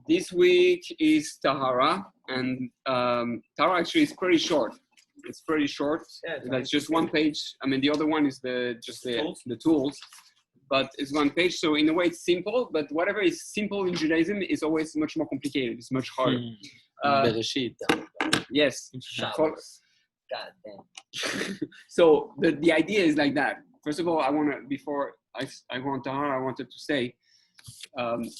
This week is Tahara, and Tahara actually is pretty short. It's pretty short. Yeah, that's just one page. I mean, the other one is the tools, but it's one page. So in a way, it's simple. But whatever is simple in Judaism is always much more complicated. It's much harder. Yes. God damn. So the idea is like that. First of all, before I go on Tahara, I wanted to say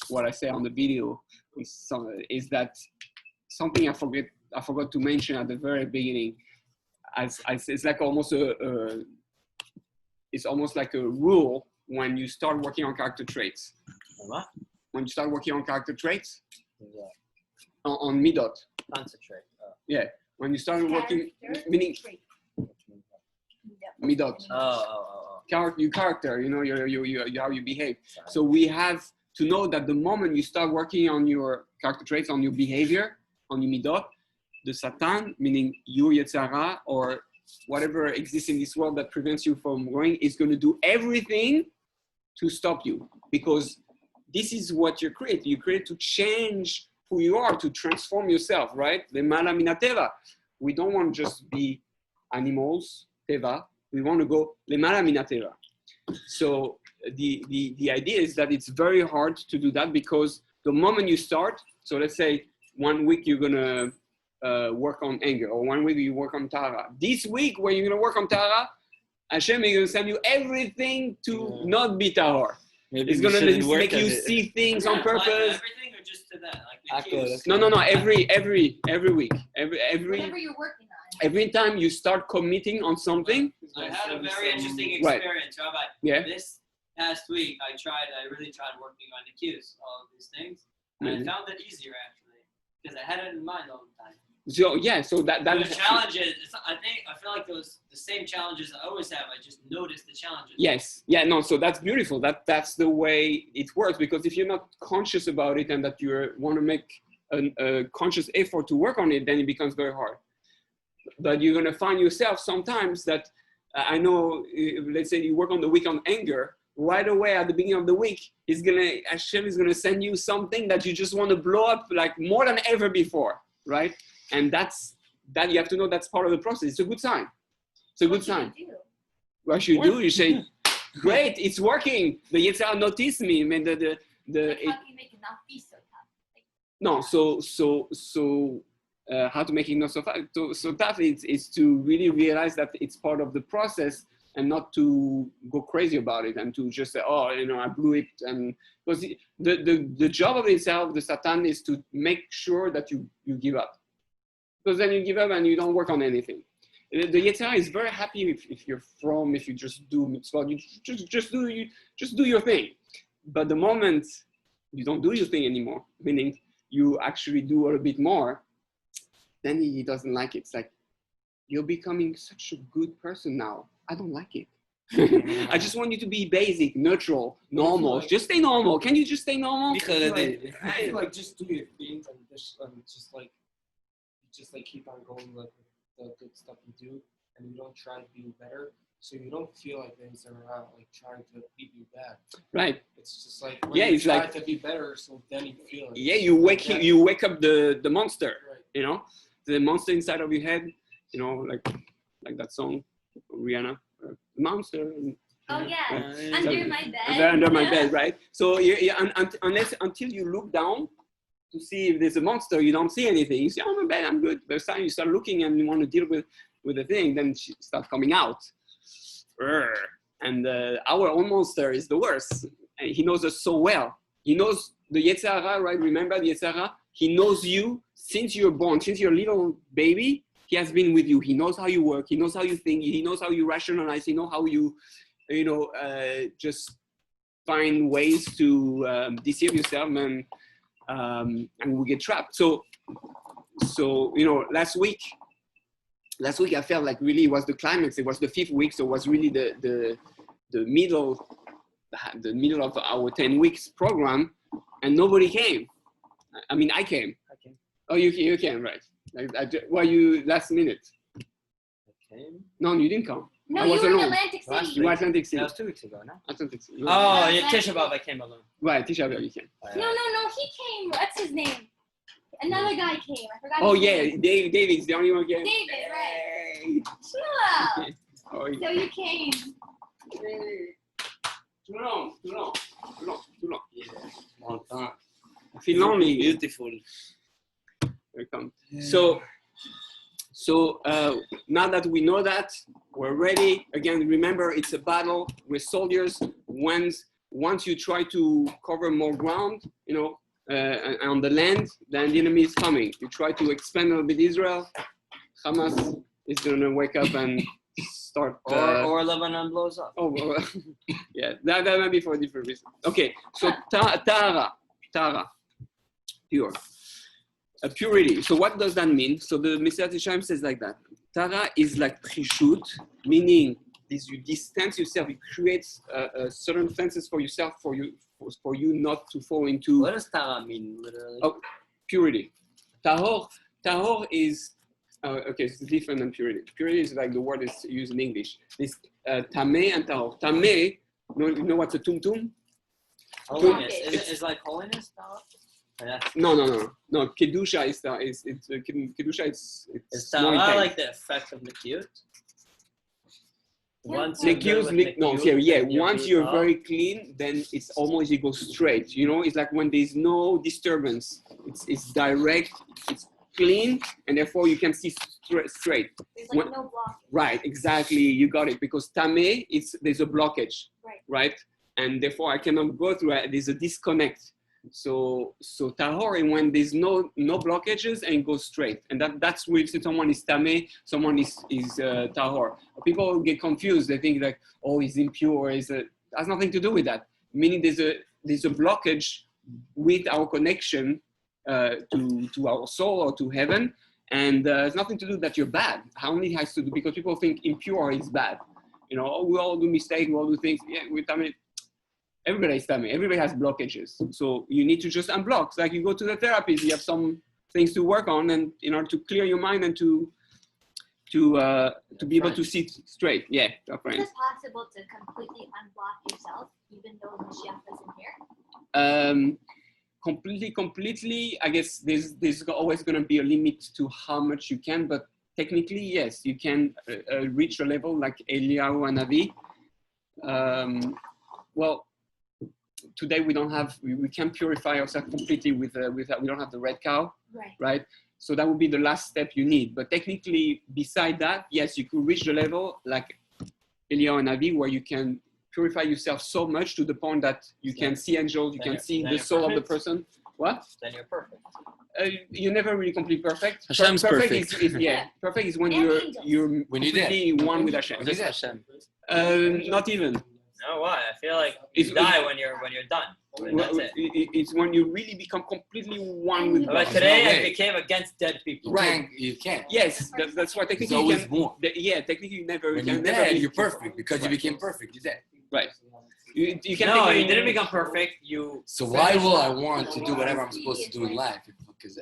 what I say on the video is that something I forgot to mention at the very beginning. It's like almost it's almost like a rule when you start working on character traits. What? When you start working on character traits, on midot. Concentrate. Yeah. When you start working, meaning midot. Your character, you know, your how you behave. So we have to know that the moment you start working on your character traits, on your behavior, on your midot, the Satan, meaning your Yetzirah or whatever exists in this world that prevents you from growing, is going to do everything to stop you, because this is what you're created. You create to change who you are, to transform yourself, right? Lemala min hateva. We don't want to just be animals, teva. We want to go lemala min hateva. So the idea is that it's very hard to do that, because the moment you start, so let's say 1 week you're going to work on anger, or 1 week you work on Tahara. This week, when you're going to work on Tahara, Hashem is going to send you everything to not be Tahara. It's going to make you see things on purpose. Everything or just to that? Like No. Every week. Whatever you're working on. Every time you start committing on something. I had a very interesting experience, Rabbi. Yeah. This past week, I really tried working on the cues, all of these things. And I found it easier, actually, because I had it in mind all the time. So that the challenges. I feel like the same challenges I always have. I just noticed the challenges. Yes. Yeah. No. So that's beautiful. That's the way it works. Because if you're not conscious about it and that you want to make a conscious effort to work on it, then it becomes very hard. But you're gonna find yourself sometimes that I know. Let's say you work on the week on anger. Right away at the beginning of the week, Hashem is gonna send you something that you just want to blow up like more than ever before, right? And that you have to know that's part of the process. It's a good sign. It's a good sign. What you do? You say, "Great, it's working." The Yetzirah noticed me. I mean, how do you make it not be so tough? No, so how to make it not so tough is to really realize that it's part of the process, and not to go crazy about it and to just say, "Oh, you know, I blew it." And because the job of itself, the Satan, is to make sure that you give up. Because then you give up and you don't work on anything. The Yetzirah is very happy if you're if you just do mitzvot, you just do your thing. But the moment you don't do your thing anymore, meaning you actually do a little bit more, then he doesn't like it. It's like, you're becoming such a good person now. I don't like it. I just want you to be basic, neutral, normal. Just stay normal. Can you just stay normal? I feel like just do your things and just keep on going with the good stuff you do, and you don't try to be better, so you don't feel like things are like trying to beat you back. Right. It's just like you try to be better, so then you feel it. Yeah, you wake up the monster. Right. You know, the monster inside of your head. You know, like that song, Rihanna, monster. Oh yeah, under my bed. Under my bed, right? So until you look down to see if there's a monster, you don't see anything. You say, "Oh, my bad, I'm good." By the time you start looking and you want to deal with the thing, then she starts coming out. And our own monster is the worst. And he knows us so well. He knows the Yetzirah, right? Remember the Yetzirah? He knows you since you're born, since you're a little baby. He has been with you. He knows how you work. He knows how you think. He knows how you rationalize. He knows how you just find ways to deceive yourself and we get trapped. So last week I felt like really it was the climax. It was the 5th week, so it was really the middle of our 10 weeks program, and nobody came. I mean, I came. Oh, you came, right? You last minute? I came. No, you didn't come. No, you were in Atlantic City. You were Atlantic City. That was 2 weeks ago, no? Atlantic City. Oh, yeah, Tisha B'Av, I came alone. Right, Tisha B'Av, you came. No, he came. What's his name? other guy came. I forgot. Oh his yeah, name. David's the only one again. David, right? Hey. Chill out. Oh, So you came. Too long. Yeah, long time. I feel lonely. Beautiful. Welcome. So now that we know that, we're ready. Again, remember, it's a battle. We're soldiers. Once you try to cover more ground, on the land, then the enemy is coming. You try to expand a little bit Israel, Hamas is going to wake up and start. Or Lebanon blows up. Oh, well, yeah, that might be for a different reason. Okay, so Tahara, pure. Purity. So what does that mean? So the Messilas Yesharim says like that. Tahara is like prishut, meaning you distance yourself. You create certain fences for yourself, for you not to fall into. What does Tahara mean, literally? Oh, purity. Tahor is okay. It's different than purity. Purity is like the word is used in English. It's tameh and tahor. Tameh, you know what's a tumtum? Holiness. Is like holiness, Tahara? No. Kedusha is kedusha. It's Is more Tahara intense. like the effect of Nikiyut? Once Once you're up, very clean, then it's almost you go straight. It's like when there's no disturbance. It's direct. It's clean, and therefore you can see straight. There's like no block. Right, exactly. You got it. Because tameh, there's a blockage. Right. And therefore I cannot go through it. There's a disconnect. So tahor is when there's no blockages and goes straight, and that's where someone is tameh, someone is tahor. People get confused. They think like, oh, he's impure. Has nothing to do with that. Meaning there's a blockage with our connection to our soul or to heaven, and it's nothing to do that you're bad. Only has to do because people think impure is bad. We all do mistakes. We all do things. Yeah, with tameh. Everybody is tameh. Everybody has blockages. So you need to just unblock. It's like you go to the therapist. You have some things to work on, and in order to clear your mind and to be able to see straight. Yeah, Is it possible to completely unblock yourself, even though Mashiach isn't here? Completely. I guess there's always going to be a limit to how much you can, but technically, yes, you can reach a level like Eliyahu and Navi. Well. Today we can't purify ourselves completely with we don't have the red cow, right? So that would be the last step you need. But technically, beside that, yes, you could reach the level like Eliyahu and Navi, where you can purify yourself so much to the point that you can see angels, you can see the soul of the person. What? Then you're perfect. You're never really completely perfect. Hashem's perfect. Perfect is when And you're when you're completely one with Hashem. What is Hashem? Not even. No, why? I feel like you die when you're done. That's it. It's when you really become completely one with But God. today I became against dead people. You can't. Yes, that's why technically There's always you can. more. Technically you never. When you you're can never dead, be, you're perfect because you became perfect. You're dead. right. You can. No, technically- you didn't become perfect. So why will I want to do whatever I'm supposed to do in life? Because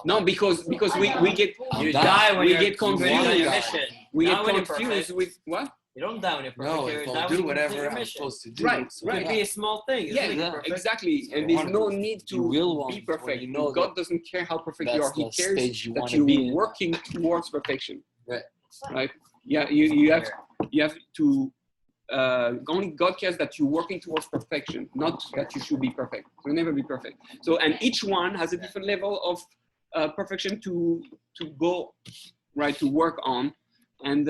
No, because we get You die. die when We you're get confused. on your Die. mission. we Not get when you're confused perfect. with what? You don't die when you're perfect. no, You if die I'll when do you complete whatever your I'm mission. supposed to do. Right, so It could be a small thing. It doesn't make you perfect. Exactly. So And there's no wonderful. need to You will want be when perfect. you know God that doesn't care how perfect you that's are. He the cares stage you that wanna you're be in. working towards perfection. Right. Yeah. You have to. Only God cares that you're working towards perfection, not that you should be perfect. You'll never be perfect. So, and each one has a different level of perfection to go, right, to work on. And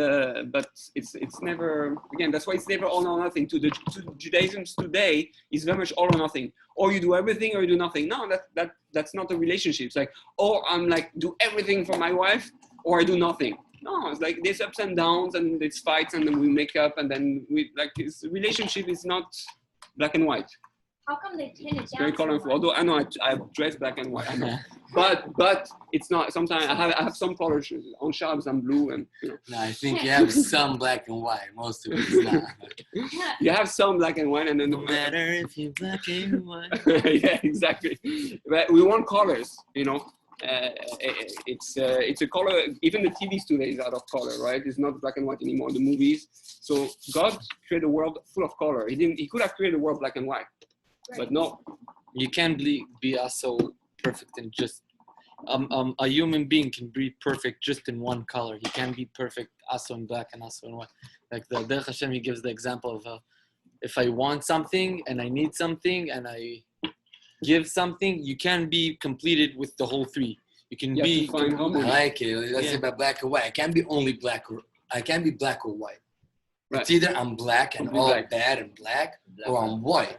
but it's never, again, that's why it's never all or nothing. To Judaism today is very much all or nothing. Or you do everything or you do nothing. No, that's not a relationship. It's like, or I'm like do everything for my wife or I do nothing. No, it's like there's ups and downs and there's fights and then we make up and then we like this relationship is not black and white. How come they pin it It's very down so colorful. much? Although I know I dress black and white, I know. but it's not. Sometimes I have some colors. On Shabbos I'm blue and No, I think you have some black and white. Most of it's not. you have some black and white and then No matter if you're black and white. yeah, exactly. But we want colors, it's a color. Even the TVs today is out of color, right? It's not black and white anymore. The movies. So God created a world full of color. He could have created a world black and white, but no. You can't be also perfect and just a human being can be perfect just in one color. He can be perfect also in black and also in white. Like the Derech Hashem, he gives the example of if I want something and I need something and I give something, you can be completed with the whole three. You can be. I like it. Let's say about black or white. I can't be only black or I can't be black or white. Right. It's either I'm black and all black. bad and black, or I'm white.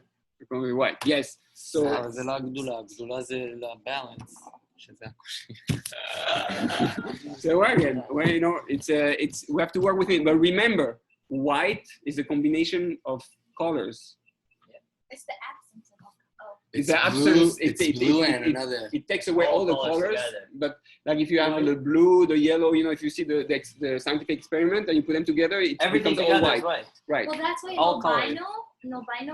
Probably white. Yes. So. זה לא הגדולה, הגדולה זה balance. So again, well, you know, it's we have to work with it. But remember, white is a combination of colors. It's the absence of all. It's the absence. It's blue and another. It takes away all the colors. Together. But like if you have the blue, the yellow, you know, if you see the scientific experiment and you put them together, it Everything becomes all together white. is white. Right. Well, that's why All albino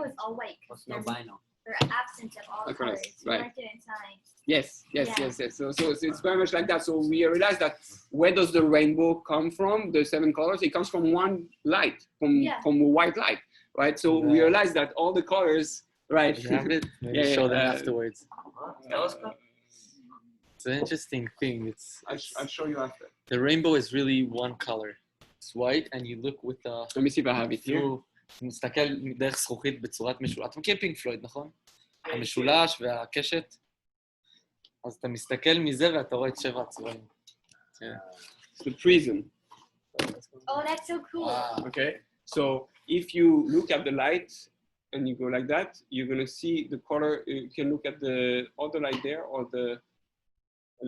is all white. What's albino? They're absence of all That's colors. right. You Right. learned it in science. Yes. Yeah. So it's very much like that. So we realize that where does the rainbow come from? The 7 colors. It comes from one light, from white light, right? So we realize that all the colors, right? You have it? Maybe show them afterwards. Telescope? It's an interesting thing. I'll show you after. The rainbow is really one color. It's white, and you look with the. Let me see if I have it here. מסתכל דרך זכוכית בצורת משולש. אתה מכיר פינק פלויד, נכון? המשולש והקשת. אז אתה מסתכל מזה ואתה רואה את 7 הצבעים. It's the prism. Oh, that's so cool. Okay. So if you look at the light and you go like that, you're gonna see the color. You can look at all the light there or the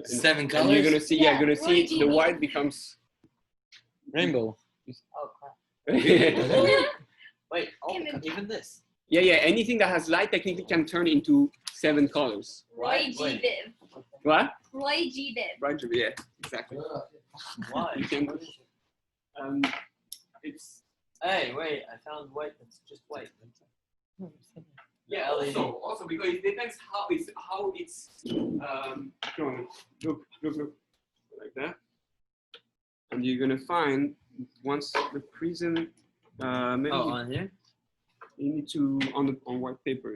7 and colors? you're gonna see. Yeah, you're gonna see the white becomes Rainbow. Oh, crap. yeah. Wait, even this. Anything that has light technically can turn into 7 colors. Roy G. Wait. Biv. What? Roy G. Biv. Right. Yeah. Exactly. Why? You can, it's. Hey, wait, I found white that's just white. Yeah. Also because it depends how it's look like that, and you're gonna find once the prism. Maybe on here? you need to on white paper.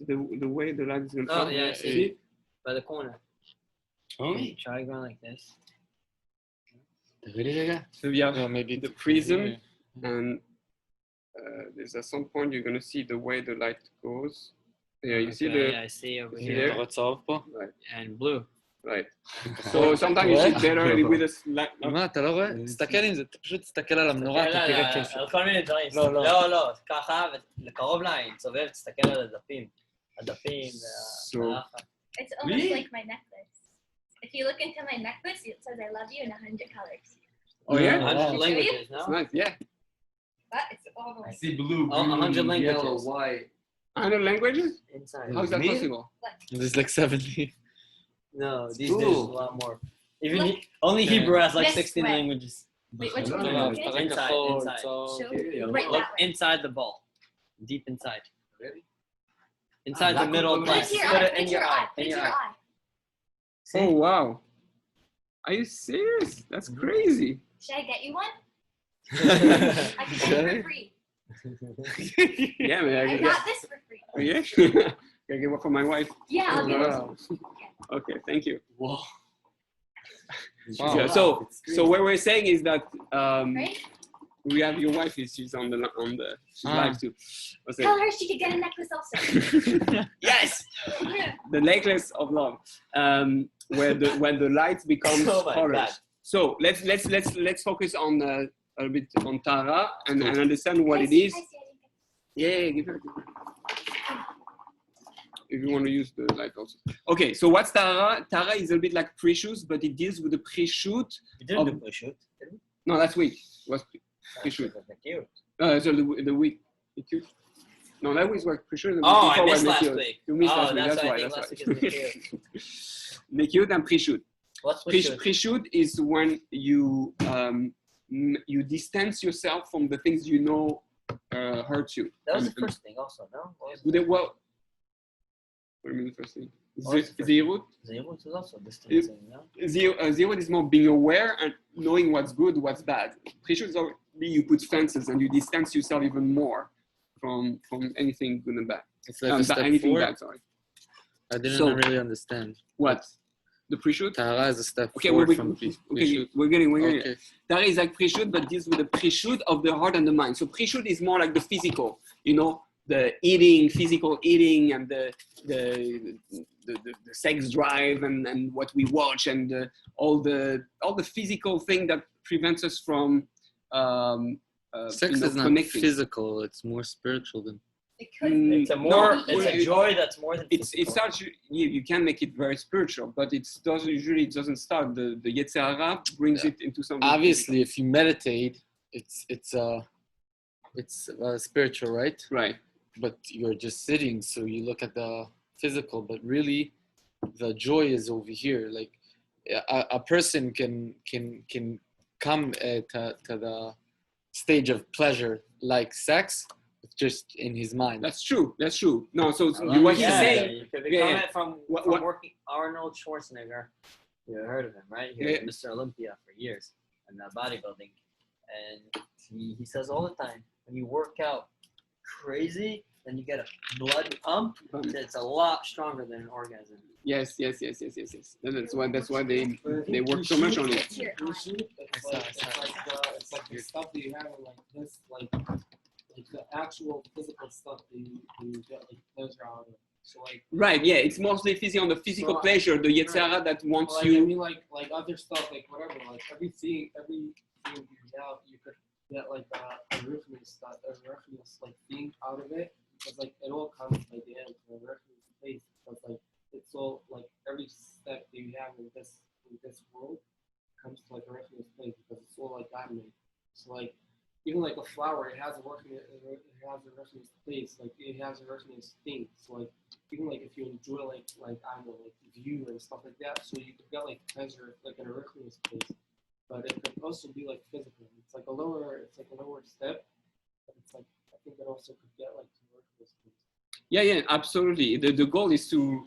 The way the light is gonna. Oh, yeah, I see. By the corner. Oh. Hey, try going like this. So you have maybe the prism, and there's at some point you're gonna see the way the light goes. Yeah, you see the. I see over see here. there? Right. And blue. Right. So sometimes you see better with a light. מה, אתה לא רואה? תסתכל עם זה, פשוט תסתכל על המנורה, אתה תראה קשר. על כל מיני דברים. לא, ככה, לקרוב לעין, סובב, תסתכל על הדפים. הדפים והמלאכה. It's almost like my necklace. If you look into my necklace, it says I love you in 100 colors. Oh yeah? 100 languages, It's no? nice, yeah. But it's almost. I see blue, green, 100 languages. yellow, white. 100 languages? Inside. How is that Me? possible? There's like 70. No, these Ooh. days a lot more. Even Look. only Hebrew has like This 16 way. languages. Wait, which No, one? no, Okay. no. Inside. Show. Okay, Right Look that way. inside the ball. Deep inside. Ready? Inside the Black middle one. glass. Put your Put eye. it in Put your your eye. eye. In Put your your eye. eye. Oh wow. Are you serious? That's crazy. Should I get you one? I can get it for free. Yeah, man. I got this for free. Yeah. Can I get one for my wife? Yeah, I'll give it to Wow. you. Okay, thank you. Whoa. Yeah, so what we're saying is that Right? we have your wife. She's on the she's live too. What's it? Tell her she could get a necklace also. Yes, the necklace of love, when the light becomes Oh my colors. God. So let's focus on a bit on Tahara and understand what I it see, is. I see, I see. Yeah, give her. If you want to use the light also. Okay, so what's Tahara? Tahara is a bit like pre-shoot, but it deals with the pre-shoot. You didn't do pre-shoot, did we? No, last week was pre-shoot. Cute. So the week. Cute. No, that week was pre-shoot. the week Oh, I before missed was last Messilas. week. You missed Oh, last week. that's That's why I why. think That's last why. week is Mekiyut and pre-shoot. What's pre-shoot? Pre-shoot is when you you distance yourself from the things you know hurt you. That was the first thing also, no? Well, what do you mean the first thing? What was the first Zero. Zero is also distancing, no? Zero is more being aware and knowing what's good, what's bad. Pre-shoot is already you put fences and you distance yourself even more from anything good and bad. It's like a step Anything forward. bad, sorry. I didn't So- really understand. What? The pre-shoot? Tahara is a step Okay, forward we're from getting. pre-shoot. We're getting. Okay. Tahara is like pre-shoot, but deals with the pre-shoot of the heart and the mind. So pre-shoot is more like the physical, the eating, physical eating, and the sex drive, and what we watch, and all the physical thing that prevents us from Sex is not connecting. physical; it's more spiritual than. It could It's a joy that's more than It physical. starts. You can make it very spiritual, but it doesn't start. The Yetzirah brings it into something. Obviously, if you meditate, it's spiritual, right? Right. But you're just sitting, so you look at the physical, but really, the joy is over here. Like a person can come to the stage of pleasure like sex, just in his mind. That's true. No, so Well, what he's yeah, saying. you could become it from What- working Arnold Schwarzenegger. You heard of him, right? He was Mr. Olympia for years in bodybuilding, and he says all the time, when you work out crazy, then you get a blood pump that's a lot stronger than an orgasm. Yes. That's why they work so much on it. Pre-shoot, it's like the stuff that you have in like this, like the actual physical stuff that you get like pleasure out of. So like. Right. Yeah. It's mostly on the physical pleasure, the Yetzirah that wants Like, you. I mean, like other stuff, like whatever, like everything you have, you could get like a roughness like thing out of it, because like it all comes by the end to a roughness place, because like it's all like every step that you have in this world comes to like a roughness place, because it's all like God made. So like even like a flower, it has a roughness place, like it has a roughness thing. So like even like if you enjoy like I don't know, like view and stuff like that, so you could get like pleasure like in a roughness place. But it could also be like physical. It's like a lower step, but it's like I think it also could get like to work with things. Yeah, absolutely. The goal is to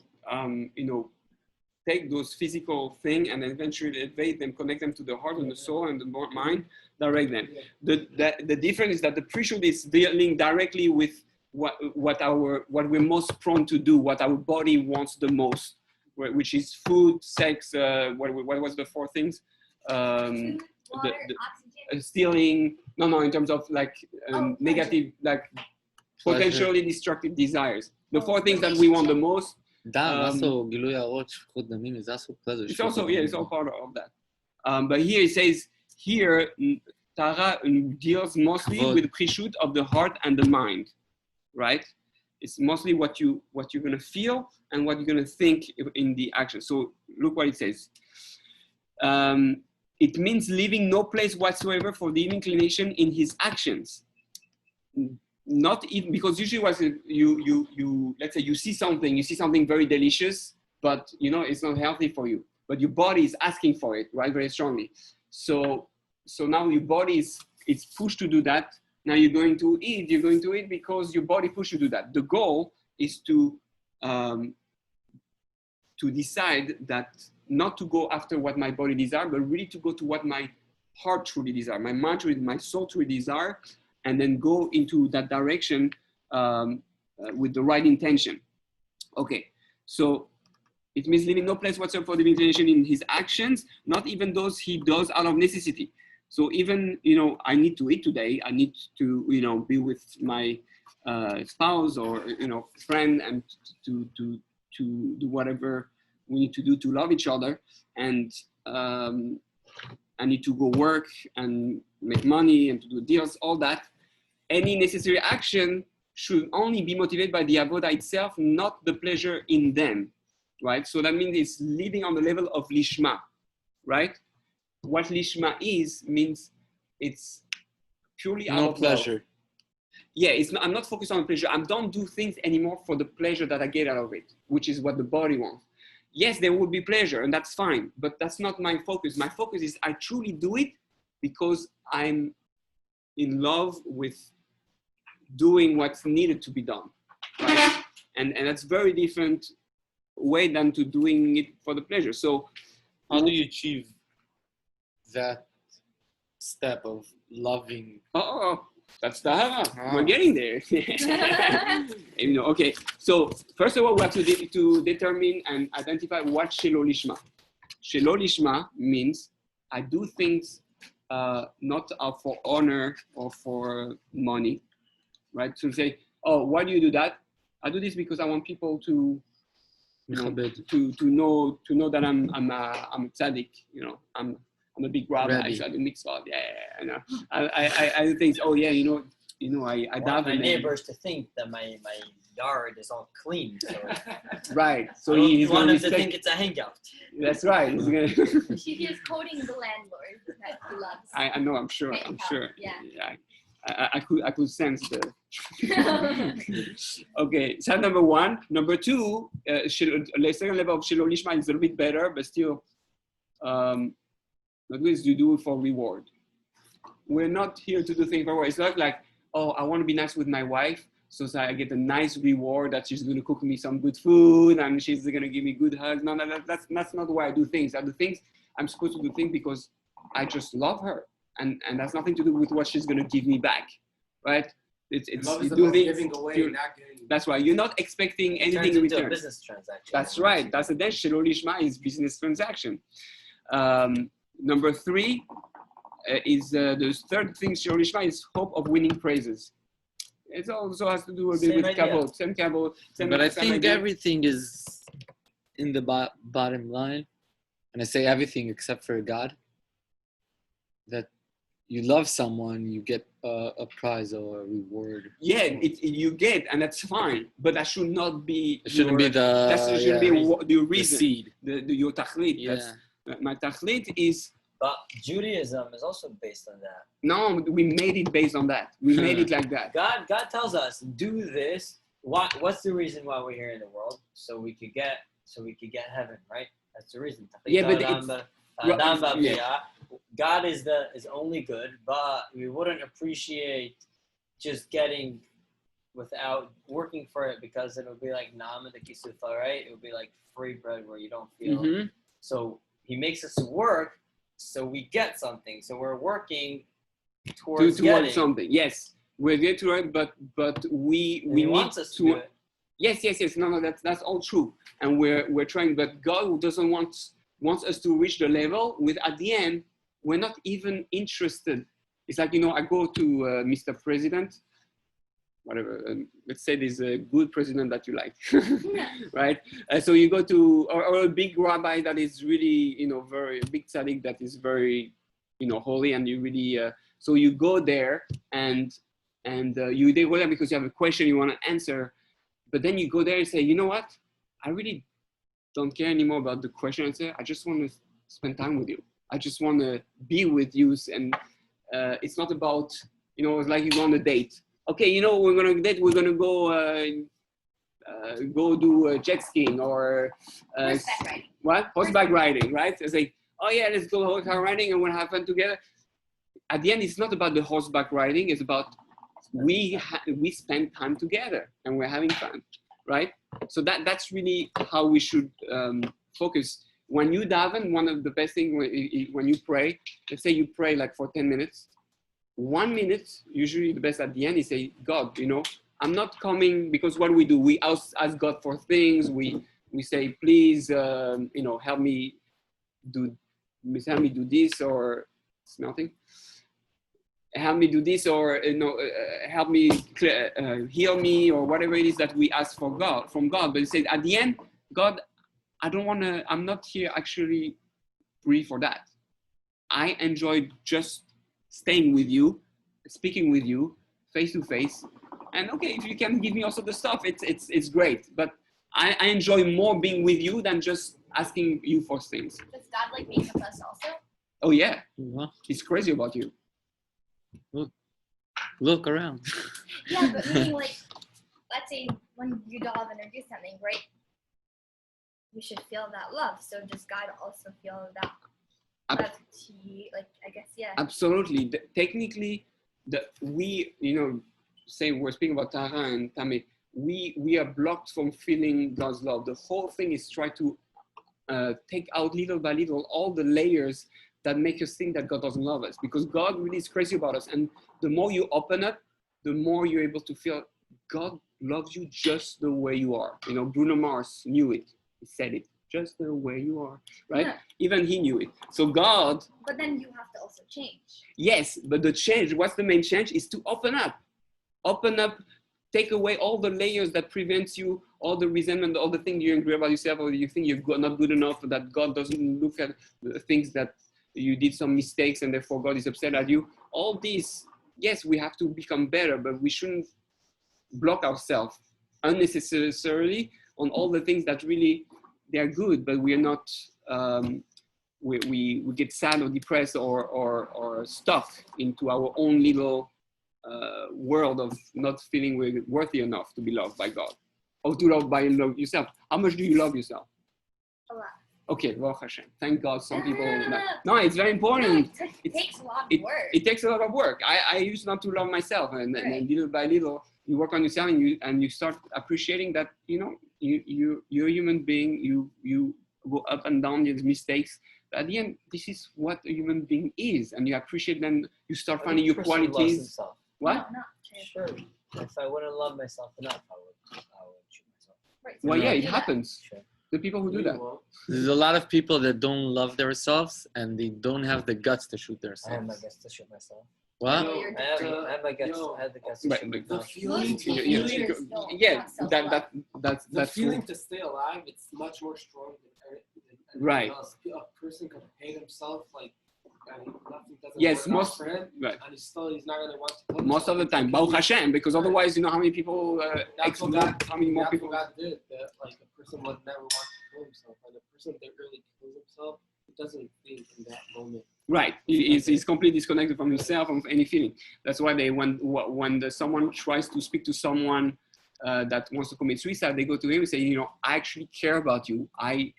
take those physical things and eventually elevate them, connect them to the heart and the soul and the mind, direct them. The difference is that the pre-shoot is dealing directly with what we're most prone to do, what our body wants the most, which is food, sex. What was the four things? food, water, oxygen. Stealing. No. In terms of like negative, like potentially destructive desires. The four things that we want the most. גילוי הערות, שפיכות דמים, זה also pleasure. It's also, it's all part of that. But here it says, Tahara deals mostly with pre-shoot of the heart and the mind, right? It's mostly what you're gonna feel and what you're gonna think in the action. So look what it says. It means leaving no place whatsoever for the inclination in his actions. Not even, because usually what you let's say you see something very delicious, but it's not healthy for you, but your body is asking for it, right, very strongly. So now your body is pushed to do that. Now you're going to eat because your body pushed you to do that. The goal is to decide that not to go after what my body desires, but really to go to what my heart truly desires, my mind truly, my soul truly desires, and then go into that direction with the right intention. Okay, so it means leaving no place whatsoever for the inclination in his actions, not even those he does out of necessity. So even, I need to eat today, I need to, be with my spouse or, friend, and to do whatever we need to do to love each other. And I need to go work and make money and to do deals, all that. Any necessary action should only be motivated by the avoda itself, not the pleasure in them, right? So that means it's living on the level of lishma, right? What lishma means it's purely out of pleasure. Love. Yeah, I'm not focused on pleasure. I don't do things anymore for the pleasure that I get out of it, which is what the body wants. Yes, there will be pleasure, and that's fine, but that's not my focus. My focus is I truly do it because I'm in love with doing what's needed to be done, right? And that's very different way than to doing it for the pleasure. So how do you achieve that step of loving? That's Tahara. We're getting there. Okay. So first of all, we have to determine and identify what shelo lishma. Shelo lishma means I do things not for honor or for money, right? To say, oh, why do you do that? I do this because I want people to, to know that I'm a tzaddik, I'm a big rabbi. I do mitzvah. Yeah. I do things. Oh yeah, I want my neighbors to think that my yard is all clean. So right. So he's want them to think it's a hangout. That's right. She is quoting the landlord that he loves. I know. I'm sure. Yeah. I could sense the. Okay, so number one. Number two, the second level of Shelo Lishma is a little bit better, but still, not least you do it for reward. We're not here to do things for reward. It's not like, oh, I want to be nice with my wife, so I get a nice reward that she's going to cook me some good food and she's going to give me good hugs. No, that's not the way I do things. I do things, I'm supposed to do things because I just love her. And that's nothing to do with what she's going to give me back, right? It's you do things, giving away, not getting. That's right. You're not expecting anything in return. A business transaction. That's right. That's the Shelo Lishma is business transaction. Number three is the third thing. Shelo Lishma is hope of winning praises. It also has to do a bit with kabod, same kabod. But I think everything is in the bottom line, and I say everything except for God. That you love someone, you get a prize or a reward. Yeah, you get, and that's fine. But that should not be. It shouldn't be the. That shouldn't be the reason. The seed. Your tachlit. Yeah. My tachlit is. But Judaism is also based on that. No, we made it based on that. We made it like that. God tells us, do this. What's the reason why we're here in the world? So we could get heaven, right? That's the reason. Yeah, but God is only good, but we wouldn't appreciate just getting without working for it, because it would be like Naam the Kisufa, right? It would be like free bread where you don't feel. Mm-hmm. So he makes us work so we get something. So we're working towards something. Yes, we're getting to it, but we need wants us to do it. Yes. No, that's all true, and we're trying. But God doesn't wants us to reach the level with at the end we're not even interested. It's like, I go to Mr. President, whatever. Let's say there's a good president that you like, right? So you go to or a big rabbi that is really very big tzaddik that is very holy, and you really so you go there and you go there because you have a question you want to answer, but then you go there and say, you know what, I really don't care anymore about the question answer. I just want to spend time with you. I just want to be with you, and it's not about it's like you go on a date. Okay, we're gonna date. We're gonna go do jet skiing or horseback riding. What? Horseback riding, right? It's like, oh yeah, let's go horseback riding and we'll have fun together. At the end, it's not about the horseback riding. It's about we spend time together and we're having fun, right? So that's really how we should focus. When you daven, one of the best things when you pray, let's say you pray like for 10 minutes, 1 minute, usually the best at the end is say, God, I'm not coming because what we do, we ask God for things. We say, please, help me do this or it's nothing. Help me do this or help me heal me or whatever it is that we ask from God. But it says at the end, God, I'm not here actually free for that. I enjoy just staying with you, speaking with you face to face. And okay, if you can give me also the stuff, it's great. But I enjoy more being with you than just asking you for things. Does God like being with us also? Oh yeah, What? He's crazy about you. Look around. Yeah, but meaning like, let's say when you daven or do something, right? You should feel that love. So does God also feel that? That he, like, I guess, yeah. Absolutely. Technically, say we're speaking about Tahara and Tameh, we are blocked from feeling God's love. The whole thing is try to take out little by little all the layers that make us think that God doesn't love us, because God really is crazy about us. And the more you open up, the more you're able to feel God loves you just the way you are. Bruno Mars knew it. He said it. just the way you are, right? Yeah. Even he knew it. So God, But then you have to also change. yes, but the change, what's the main change? Is to open up, take away all the layers that prevents you, all the resentment, all the things you agree about yourself, or you think you're not good enough, or that God doesn't look at the things that you did some mistakes and therefore God is upset at you. All these, yes, we have to become better, but we shouldn't block ourselves unnecessarily on all the things that really they're good, but we are not. We get sad or depressed or stuck into our own little world of not feeling we're worthy enough to be loved by God or to love yourself. How much do you love yourself? A lot. Okay, Baruch Hashem. Thank God some people. No, it's very important. It takes a lot of work. It takes a lot of work. I used not to love myself, and little by little, you work on yourself, and you start appreciating that you're a human being. You go up and down these mistakes. But at the end, this is what a human being is, and you appreciate them. You start finding your qualities. What? No, not true. Sure. If I wouldn't love myself enough, I would shoot myself. Right, Well, yeah, it do that. happens. Sure. The people who do that. There's a lot of people that don't love themselves and they don't have the guts to shoot I have themselves. my guts to shoot myself. What? No, you're I have my guts. I have the guts to But- shoot but- The myself. feeling, Most the people feeling, don't Yeah, have self-love. the feeling to stay alive, it's much more strong than anything Right. else. A person can hate himself, like, and nothing doesn't Yes, work out most- for him, right. and he's not going to want to kill Most of the himself. time, Like, Baruch he- Hashem, because otherwise, you know how many people That's what God, how many more that's people. what God did. That like a person would never want to kill himself, and a person that really kills himself doesn't think in that moment. Right, he's completely disconnected from himself, from any feeling. That's why when someone tries to speak to someone that wants to commit suicide, they go to him and say, I actually care about you. I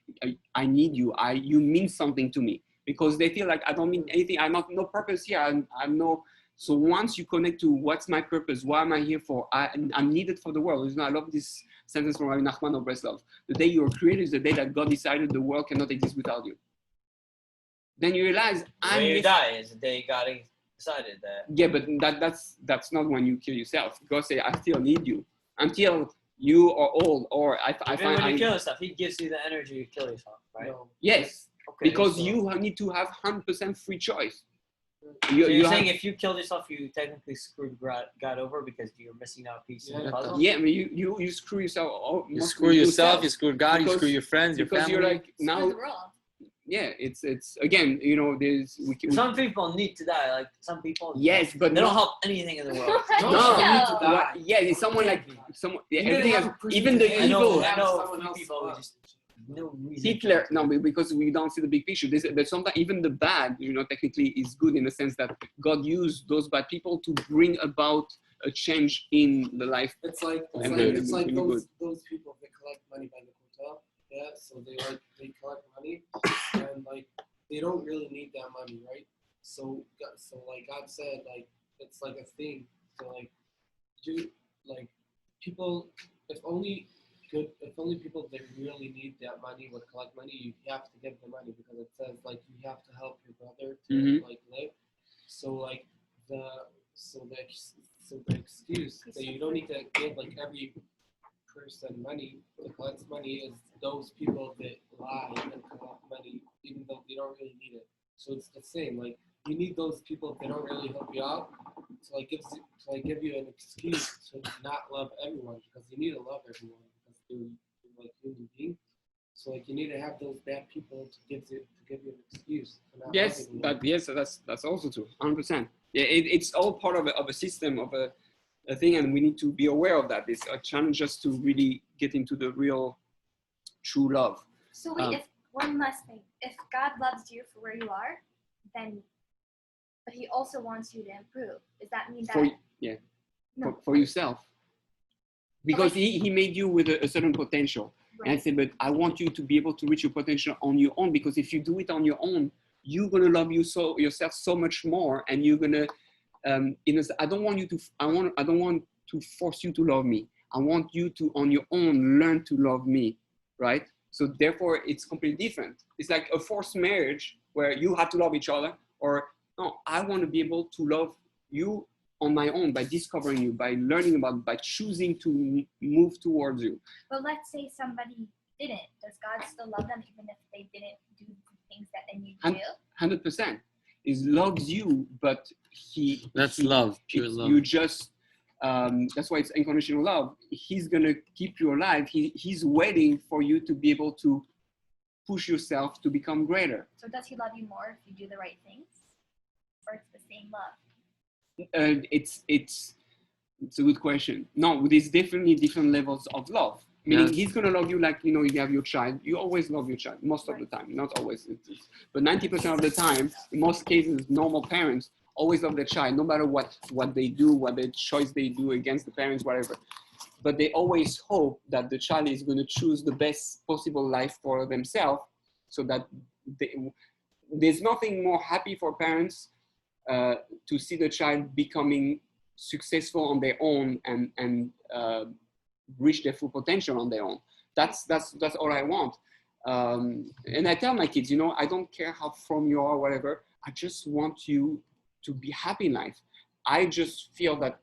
need you. You mean something to me, because they feel like I don't mean anything. I'm not no purpose here. I'm no. So once you connect to what's my purpose, what am I here for? I'm needed for the world. I love this sentence from Rabbi Nachman of Breslov. The day you were created is the day that God decided the world cannot exist without you. Then you realize When you die is the day God decided that. Yeah, but that's not when you kill yourself. God say, I still need you until you are old, or I Even find when you kill yourself, He gives you the energy to kill yourself, right? No. yes, Okay, because so- you need to have 100% free choice. So you're have- saying if you killed yourself, you technically screwed God over because you're missing out a piece of the Yeah. puzzle? yeah, I mean, you screw yourself. You mostly screw yourself, you yourself. screw God, you Because- screw your friends, your because family. you're like Screw now. the world. Yeah, it's again, there's Some people need to die. Like some people, yes, but they don't not- help anything in the world. No, No. you need to die. What, yeah, it's someone like someone. Yeah, You need to everything have has, a person even to the hate. I know, evil. I Have know someone few else people who love. just no reason. Hitler, no, because we don't see the big picture. But sometimes even the bad, technically is good in the sense that God used those bad people to bring about a change in the life. It's like And then it's like really those people that collect money by the hotel. Yeah, so they collect money and like they don't really need that money, right? So like God said, like it's like a thing. So like people, if only people that really need that money would collect money, you have to give them money because it says like you have to help your brother to Mhm. like live. So like the excuse that you don't need to give like every person money that collects money is those people that lie and collect money even though they don't really need it. So it's the same. Like you need those people that don't really help you out to give you an excuse to not love everyone because you need to love everyone because they're like human beings. So like you need to have those bad people to give you an excuse to not Yes, love everyone. that's also true. 100%. Yeah, it's all part of a system of a thing, and we need to be aware of that. It's a challenge just to really get into the real, true love. So wait, if one last thing, if God loves you for where you are, then, but He also wants you to improve. Does that mean that? For yourself, because he made you with a certain potential. Right. And I said, but I want you to be able to reach your potential on your own, because if you do it on your own, you're gonna love yourself so much more, and you're gonna. I don't want to force you to love me. I want you to, on your own, learn to love me, right? So therefore, it's completely different. It's like a forced marriage where you have to love each other, or no, I want to be able to love you on my own by discovering you, by learning about, by choosing to move towards you. But let's say somebody didn't, does God still love them even if they didn't do the things that they need to do? 100%. He loves you, but That's love, pure love. You just that's why it's unconditional love. He's gonna keep you alive. He's waiting for you to be able to push yourself to become greater. So does he love you more if you do the right things, or it's the same love? It's a good question. No, there's definitely different levels of love. Meaning he's gonna love you like, you have your child. You always love your child, most of the time. Not always, but 90% of the time, in most cases, normal parents always love their child, no matter what they do, what the choice they do against the parents, whatever. But they always hope that the child is going to choose the best possible life for themselves, so that there's nothing more happy for parents to see the child becoming successful on their own and reach their full potential on their own. That's all I want. And I tell my kids, I don't care how from you are, whatever. I just want you to be happy in life. I just feel that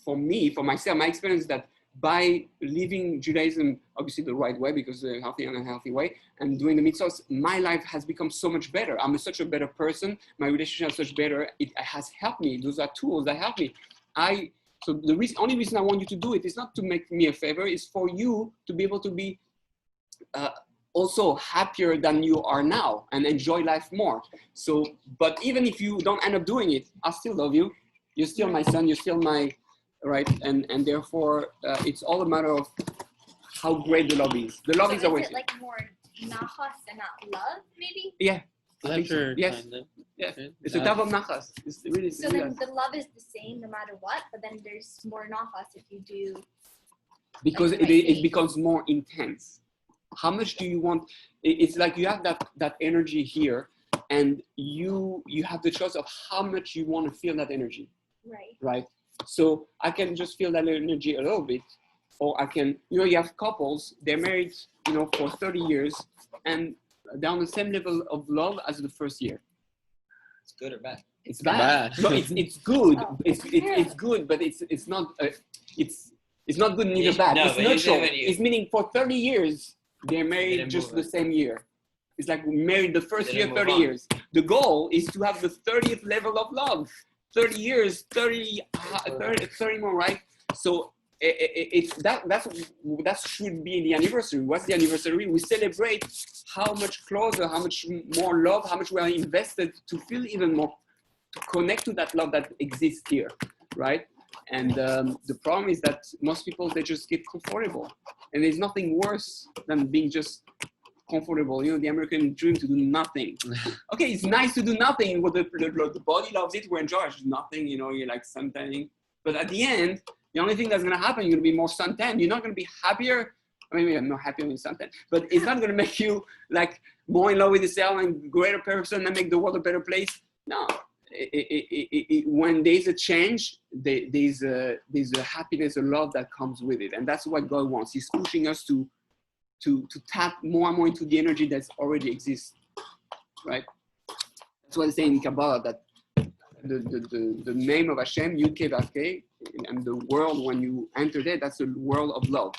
for myself, my experience is that by living Judaism, obviously the right way, because a healthy and unhealthy way, and doing the mitzvahs, my life has become so much better. I'm such a better person. My relationship is such better. It has helped me. Those are tools that help me. So the only reason I want you to do it is not to make me a favor. It's for you to be able to be also happier than you are now and enjoy life more. So, but even if you don't end up doing it, I still love you. You're still my son. You're still my, right? And therefore, it's all a matter of how great the love is. The love is always. Is it like more nachas and not love, maybe? Yeah. Pleasure, yes. kind of. Yeah. It's a type of nachas. It's really. So then the love is the same no matter what, but then there's more nachas if you do. Because it becomes more intense. How much do you want? It's like you have that energy here, and you have the choice of how much you want to feel that energy. Right. So I can just feel that energy a little bit, or I can, you have couples, they're married, for 30 years, and they're on the same level of love as the first year. It's good or bad? It's bad. No, it's good. Oh. It's good, but it's not. It's not good neither bad. No, it's neutral. It's meaning for 30 years they're married just the same year. It's like we married the first year, 30 years. The goal is to have the 30th level of love. 30 years, 30 more, right? So that should be the anniversary. What's the anniversary? We celebrate how much closer, how much more love, how much we are invested to feel even more, to connect to that love that exists here, right? And the problem is that most people, they just get comfortable. And there's nothing worse than being just comfortable. The American dream to do nothing. Okay, it's nice to do nothing. Well, the body loves it. We're in charge. Nothing, you're like suntanning. But at the end, the only thing that's going to happen, you're going to be more suntan. You're not going to be happier. I mean, I'm not happy with suntan, but it's not going to make you like more in love with yourself and greater person and make the world a better place. No. When there's a change, there's a happiness, a love that comes with it, and that's what God wants. He's pushing us to tap more and more into the energy that already exists, right? That's what I say in Kabbalah, that the name of Hashem, Yud Kei Vav Kei, and the world, when you enter there, that's a world of love.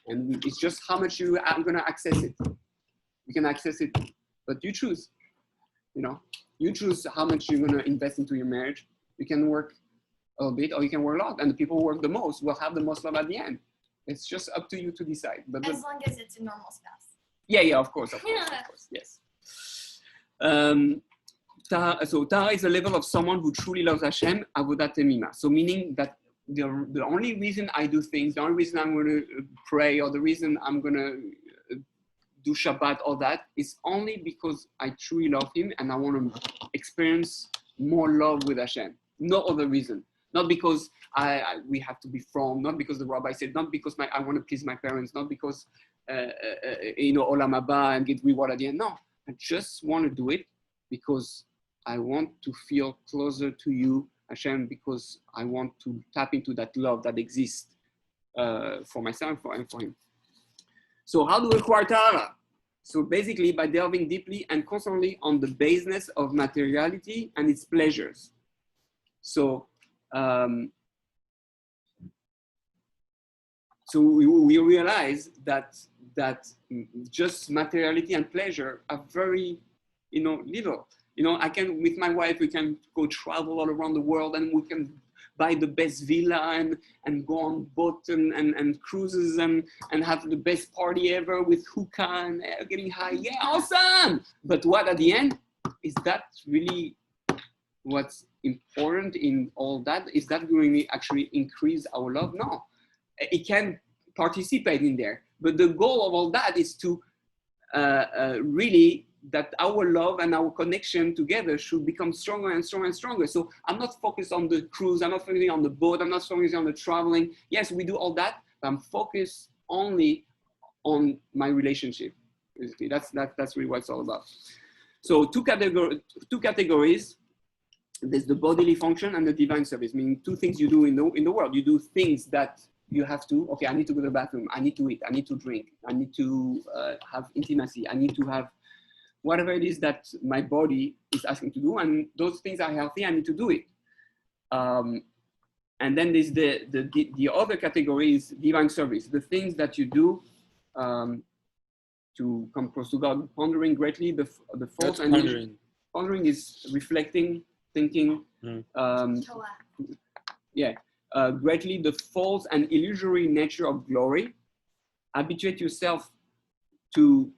And it's just how much you are going to access it. You can access it, but you choose. You choose how much you're going to invest into your marriage. You can work a bit, or you can work a lot. And the people who work the most will have the most love at the end. It's just up to you to decide. But as long as it's a normal spouse. Yeah, of course, yes. So Tahara is a level of someone who truly loves Hashem, avodat emima. So meaning that the only reason I do things, the only reason I'm going to pray, or the reason I'm going to do Shabbat, all that, is only because I truly love Him and I want to experience more love with Hashem. No other reason. Not because we have to be from, not because the rabbi said, not because I want to please my parents, not because, olam haba and get reward at the end. No, I just want to do it because I want to feel closer to you, Hashem, because I want to tap into that love that exists for myself and for Him. So how do we acquire Tahara? So basically by delving deeply and constantly on the baseness of materiality and its pleasures. So we realize that that just materiality and pleasure are very, little. I can, with my wife, we can go travel all around the world, and we can buy the best villa and go on boat and cruises and have the best party ever with hookah and getting high. Yeah, awesome. But what at the end, is that really what's important in all that? Is that going to actually increase our love? No, it can participate in there. But the goal of all that is to really that our love and our connection together should become stronger and stronger and stronger. So I'm not focused on the cruise, I'm not focusing on the boat, I'm not focusing on the traveling. Yes, we do all that, but I'm focused only on my relationship. Basically, that's really what it's all about. So two categories. There's the bodily function and the divine service, meaning two things you do in the world. You do things that you have to, okay, I need to go to the bathroom, I need to eat, I need to drink, I need to have intimacy, I need to have whatever it is that my body is asking to do, and those things are healthy, I need to do it. And then there's the other category is divine service, the things that you do to come close to God, pondering greatly the faults. And pondering is reflecting, thinking, greatly the false and illusory nature of glory. Habituate yourself to,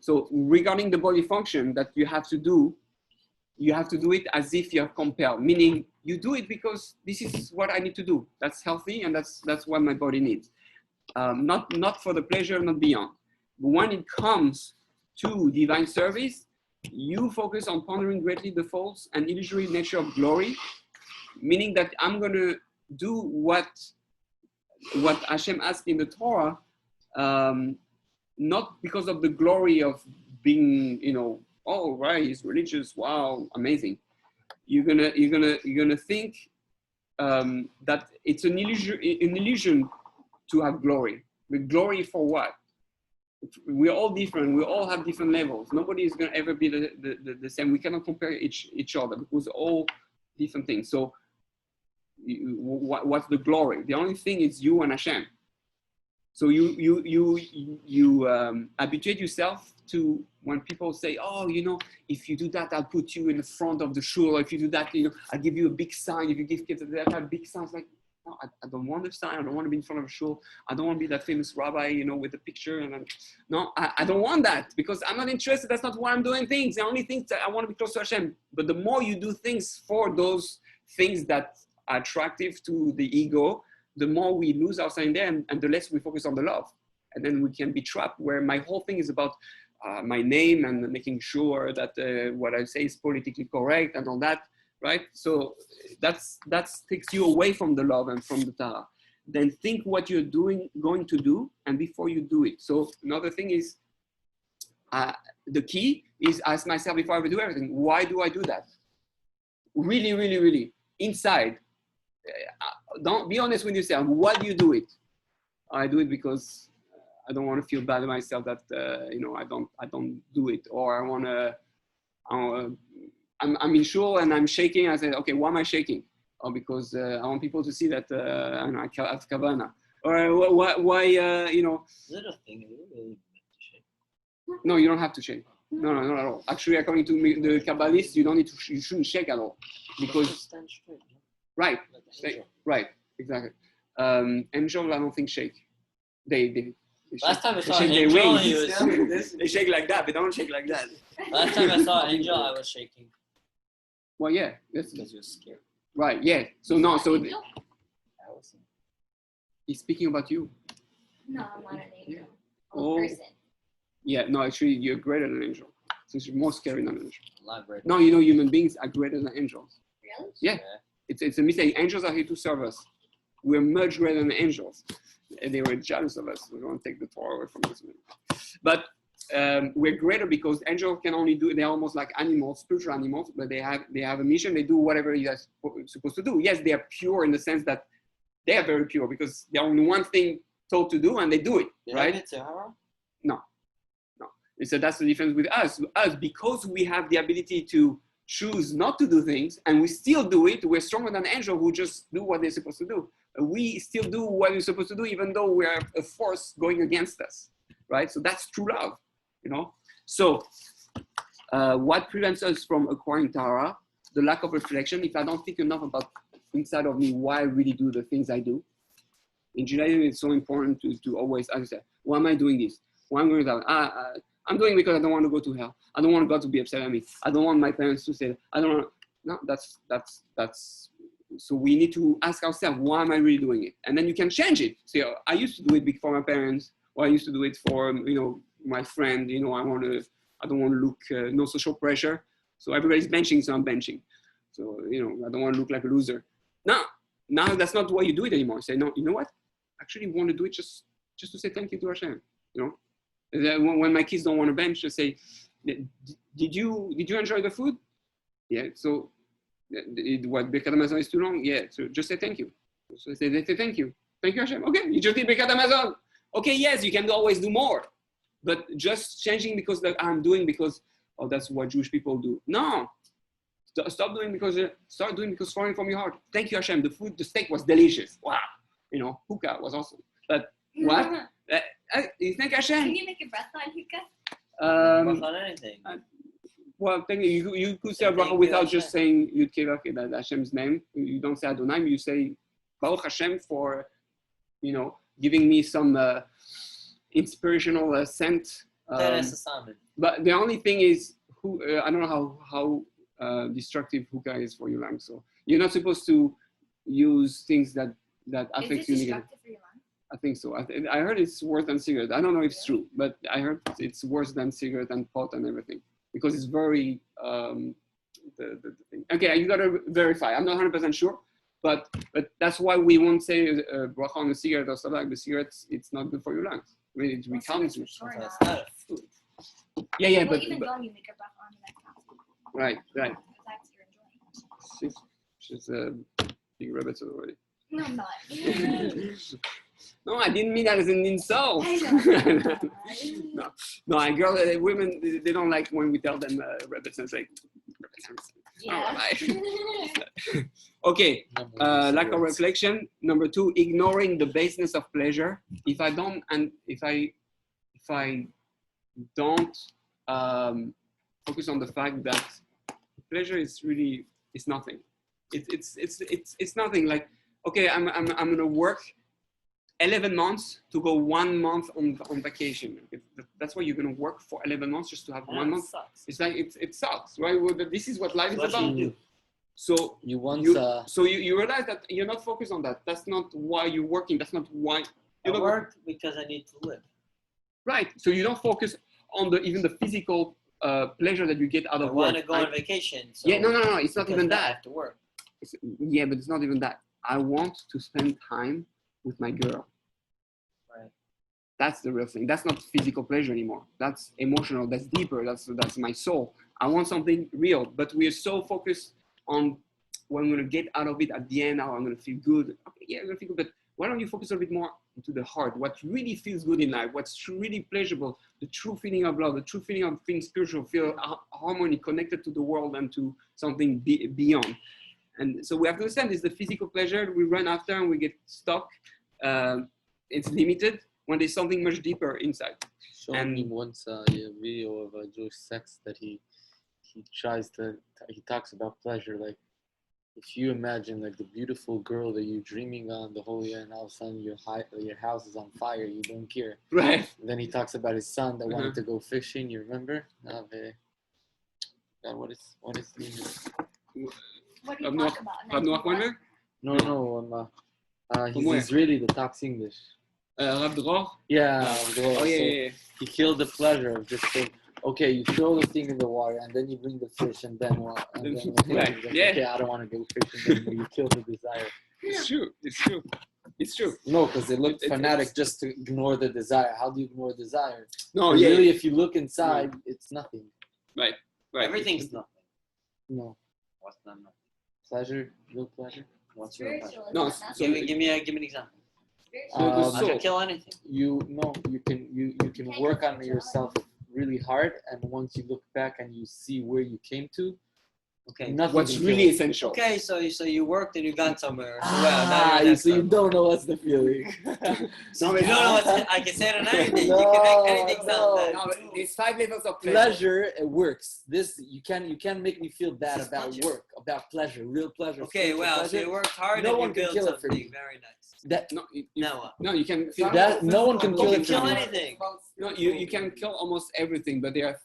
so regarding the body function that you have to do it as if you're compelled, meaning you do it because this is what I need to do. That's healthy, and that's what my body needs. Not for the pleasure, not beyond. But when it comes to divine service, you focus on pondering greatly the false and illusory nature of glory, meaning that I'm going to do what Hashem asked in the Torah, not because of the glory of being, oh right, he's religious, wow, amazing. You're gonna think that it's an illusion to have glory. But glory for what? We're all different. We all have different levels. Nobody is gonna ever be the same. We cannot compare each other because all different things. So what's the glory? The only thing is you and Hashem. So you habituate yourself to when people say, oh, if you do that, I'll put you in the front of the shul. Or if you do that, I'll give you a big sign. If you give kids that have big signs, like, no, I don't want the sign. I don't want to be in front of a shul. I don't want to be that famous rabbi, with the picture. No, I don't want that because I'm not interested. That's not why I'm doing things. The only thing that I want to be close to Hashem. But the more you do things for those things that are attractive to the ego, the more we lose ourselves in there, and the less we focus on the love. And then we can be trapped where my whole thing is about my name and making sure that what I say is politically correct and all that, right? So that takes you away from the love and from the Tahara. Then think what you're going to do, and before you do it. So another thing is, the key is ask myself before I do everything, why do I do that? Really, really, really, inside. Don't be honest with yourself. Why do you do it? I do it because I don't want to feel bad at myself that I don't do it, or I want to. I'm in shul and I'm shaking. I say, okay, why am I shaking? Oh, because I want people to see that I have kavana. Or why Is it a thing? Is it really meant to shake? No, you don't have to shake. No, not at all. Actually, according to the Kabbalists, you shouldn't shake at all, because stand straight. right, Like right, exactly. Angels, I don't think shake. They Last time I saw shake their Angel, wings. he was. They shake like that. They don't shake like that. Last time I saw Angel, I was shaking Well, yeah, that's because you were scared. right. Yeah. So no, so Angel? I was. he's speaking about you. No, I'm not an angel. I'm Oh. a person. Yeah. No, actually, you're greater than an angel. So you're more scary than an angel. Elaborate. No, human beings are greater than angels. Really? Yeah. It's a mistake. Angels are here to serve us. We're much greater than angels. And they were jealous of us. We want to take the Torah away from us. But we're greater because angels can only do, they're almost like animals, spiritual animals, but they have a mission. They do whatever you're supposed to do. Yes, they are pure in the sense that they are very pure because they're only one thing told to do and they do it, right? Tahara? No. So that's the difference with us. Because we have the ability to choose not to do things and we still do it, we're stronger than angels who just do what they're supposed to do. we still do what we're supposed to do, even though we are a force going against us, right? So that's true love, you know? So what prevents us from acquiring Tahara? The lack of reflection. If I don't think enough about inside of me why I really do the things I do. In Judaism, it's so important to always, as I said, why am I doing this? Why am I doing that? I'm doing it because I don't want to go to hell. I don't want God to be upset at me. I don't want my parents to say that. I don't want. No, that's. So we need to ask ourselves, why am I really doing it? And then you can change it. So I used to do it for my parents, or I used to do it for my friend. I don't want to look no social pressure. So everybody's benching, so I'm benching. So I don't want to look like a loser. Now that's not why you do it anymore. Say no. You know what? Actually want to do it just to say thank you to Hashem. When my kids don't want to bench, just say, did you enjoy the food? Yeah. So what Birkat Hamazon is too long? Yeah. So just say thank you. So say thank you. Thank you Hashem. Okay. You just did Birkat Hamazon. Okay. Yes, you can always do more, but just changing because I'm doing because that's what Jewish people do. No. Stop doing start doing because flowing from your heart. Thank you Hashem. The steak was delicious. Wow. Hookah was awesome. But what? You thank Hashem. Can you make a breath on hookah? On anything. Well, you could say a bracha without just saying Yud Kei Vav Kei, that Hashem's name. You don't say Adonai, you say Baruch Hashem for, giving me some inspirational scent. But the only thing is, I don't know how destructive hookah is for your lungs. So you're not supposed to use things that affect you. Is it destructive for your lungs? I think so. I heard it's worse than cigarette. I don't know if it's true, but I heard it's worse than cigarette and pot and everything because it's very the thing. Okay, you gotta verify. I'm not 100% sure, but that's why we won't say bracha on a cigarette or something like the cigarettes. It's not good for your lungs. I mean, it becomes. Yeah, well, but even though you make a bracha on the next right. That's you're enjoying. She's big rabbits already. No, I'm not. No, I didn't mean that as an insult. No, women, they don't like when we tell them rabbits and say, Yeah. Okay, lack of reflection. Number 2, ignoring the baseness of pleasure. If I don't focus on the fact that pleasure is really nothing. It's nothing. Like, okay, I'm gonna work 11 months to go 1 month on vacation. That's why you're gonna work for 11 months just to have 1 month. Sucks. It's like it sucks, right? Well, this is what life is about. So you realize that you're not focused on that. That's not why you're working. That's not why I work because I need to live. Right. So you don't focus on even the physical pleasure that you get out of work. I want to go on vacation. So yeah, no. It's not even that. I have to work. But it's not even that. I want to spend time with my girl. Right. That's the real thing. That's not physical pleasure anymore. That's emotional. That's deeper. That's my soul. I want something real. But we are so focused on what I'm going to get out of it at the end. How I'm going to feel good. Okay, yeah, I'm going to feel good. But why don't you focus a bit more into the heart? What really feels good in life? What's really pleasurable? The true feeling of love. The true feeling of being spiritual. Feel harmony, connected to the world and to something beyond. And so we have to understand this: the physical pleasure we run after and we get stuck. It's limited when there's something much deeper inside. Showed me once a video of a Jewish sex that he talks about pleasure. Like, if you imagine like the beautiful girl that you're dreaming on the whole year, and all of a sudden your house is on fire, you don't care. Right. And then he talks about his son that wanted to go fishing. You remember? God, what is the name? What do you talk about? No. He's Israeli that talks English. Rav Dror? Yeah. Oh, yeah. He killed the pleasure of just saying, okay, you throw the thing in the water and then you bring the fish and then what? And then okay, I don't want to go fishing anymore. You kill the desire. It's true. No, because it looked fanatic just to ignore the desire. How do you ignore desire? No, really, if you look inside, it's nothing. Right. Everything's nothing. No. What's not nothing? Pleasure, real pleasure. What's real pleasure? No, give me an example. I don't kill anything. You can work on yourself really hard, and once you look back and you see where you came to, Okay. Nothing what's can really kill it. essential. Okay, so you worked and you got somewhere. So well, now you're next So you level. don't know what's the feeling. So you don't know what I can say it on anything. You can make anything sound bad. No, but there's 5 levels of Pleasure, it works. This you can make me feel bad about work, about pleasure, real pleasure. Okay, spiritual well, so pleasure. you worked hard No and one you can built kill it for something me. very nice. That No, Now what? no, you can feel that no one can kill You it can for kill me. anything. No, you can kill almost everything, but there are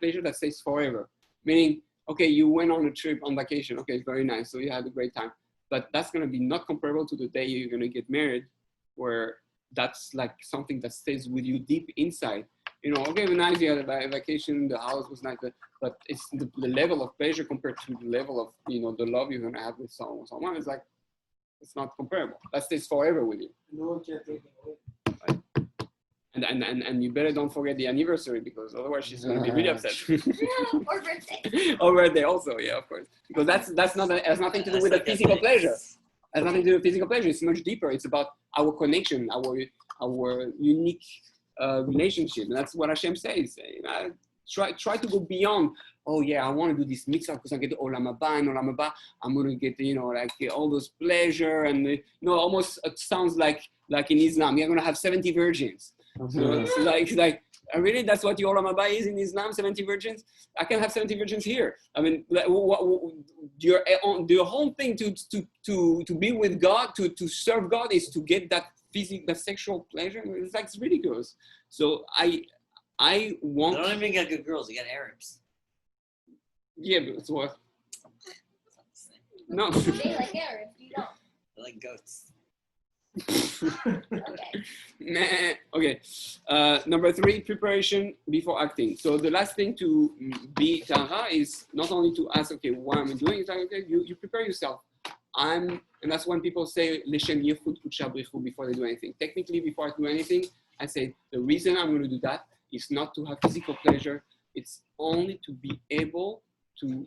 pleasure that stays forever. Meaning, okay, you went on a trip on vacation. Okay, it's very nice, so you had a great time. But that's gonna be not comparable to the day you're gonna get married, where that's like something that stays with you deep inside. You know, okay, nice, you had a vacation, the house was nice, but it's the level of pleasure compared to the level of, you know, the love you're gonna have with someone is like, it's not comparable. That stays forever with you. No one can take it away. And you better don't forget the anniversary, because otherwise she's gonna be really upset. Or birthday. Or birthday also, yeah, of course. Because that's not has nothing to do with the physical pleasure. Has nothing to do with physical pleasure. It's much deeper. It's about our connection, our unique relationship. And that's what Hashem says. You know, try to go beyond. Oh yeah, I want to do this mix up because I get Olam Haba and Olam Haba. I'm gonna get, you know, like all those pleasure and, you know, almost it sounds like in Islam. You're gonna have 70 virgins. So it's like really, that's what your Olam Haba is in Islam, 70 virgins? I can have 70 virgins here. I mean, your whole thing to be with God, to serve God, is to get that that sexual pleasure. It's like, it's ridiculous. So I want. I don't even get good girls. You get Arabs. Yeah, but it's what? No. They like Arabs, you don't. I like goats. Okay. Okay. Number 3, preparation before acting. So the last thing to be Tahara is not only to ask, okay, what am I doing? It's like, okay, you prepare yourself. And that's when people say Leshem Yechud Kudsha Brichu before they do anything. Technically, before I do anything, I say the reason I'm going to do that is not to have physical pleasure. It's only to be able to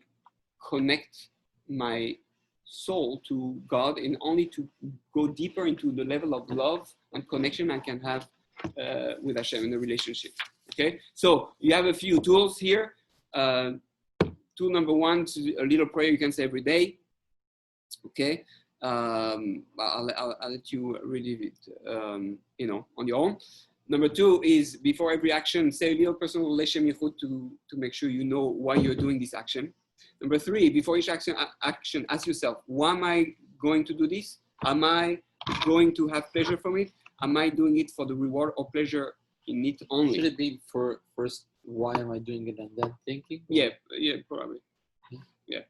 connect my soul to God, and only to go deeper into the level of love and connection I can have with Hashem in the relationship. Okay, so you have a few tools here. Tool number 1, a little prayer you can say every day. Okay, I'll let you relive it, you know, on your own. Number 2 is before every action, say a little personal Leshem Yechud to make sure you know why you're doing this action. Number 3, before each action, ask yourself, why am I going to do this? Am I going to have pleasure from it? Am I doing it for the reward or pleasure in it only? Should it be for first, why am I doing it, and then thinking? Yeah, probably. Yeah,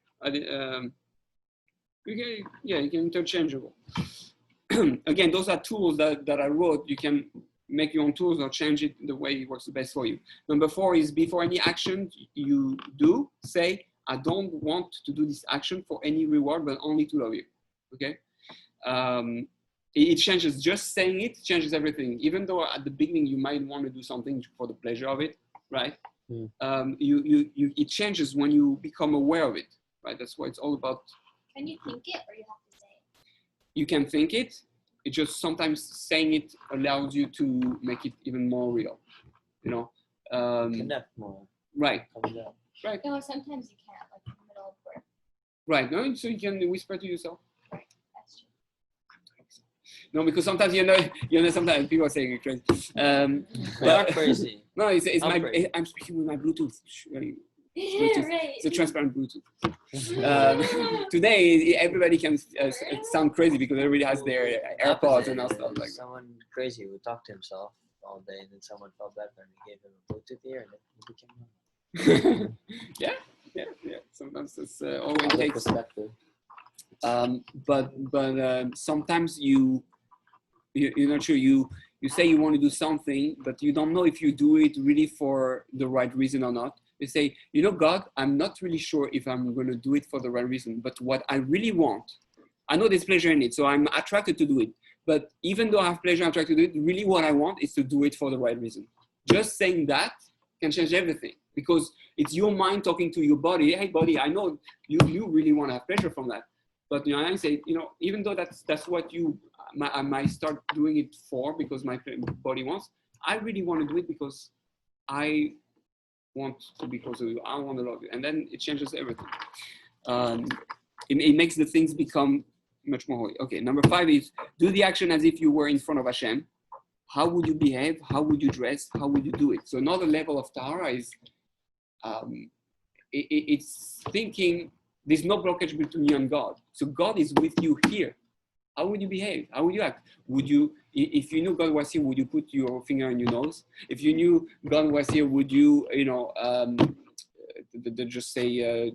you can interchangeable. Again, those are tools that I wrote. You can make your own tools or change it the way it works the best for you. Number 4 is before any action you do, say, I don't want to do this action for any reward, but only to love you. Okay? It changes. Just saying it changes everything. Even though at the beginning you might want to do something for the pleasure of it, right? It changes when you become aware of it, right? That's what it's all about. Can you think it, or you have to say it? You can think it. It just sometimes saying it allows you to make it even more real. You know. Connect more. Right. Right. No, sometimes you can't, like in the middle of work. Right. No, so you can whisper to yourself. Right. That's true. No, because sometimes you know, sometimes people are saying you're crazy. But crazy. No, I'm speaking with my Bluetooth. Bluetooth. Right. It's a transparent Bluetooth. Today, everybody can sound crazy because everybody has their AirPods and all stuff like that. Someone crazy would talk to himself all day, and then someone felt better and he gave him a Bluetooth ear, and then he became normal. Yeah. Sometimes it's always takes perspective. But sometimes you're not sure. You say you want to do something, but you don't know if you do it really for the right reason or not. You say, you know, God, I'm not really sure if I'm going to do it for the right reason, but what I really want, I know there's pleasure in it, so I'm attracted to do it. But even though I have pleasure, I'm attracted to do it, really what I want is to do it for the right reason. Just saying that can change everything, because it's your mind talking to your body. Hey, body, I know you really want to have pleasure from that. But I say, even though that's what I might start doing it for, because my body wants, I really want to do it because I want to be close to you. I want to love you. And then it changes everything. it makes the things become much more holy. Okay, number 5 is do the action as if you were in front of Hashem. How would you behave? How would you dress? How would you do it? So another level of Tahara is it's thinking there's no blockage between you and God. So God is with you here. How would you behave? How would you act? Would you, if you knew God was here, would you put your finger in your nose? If you knew God was here, would you, just say,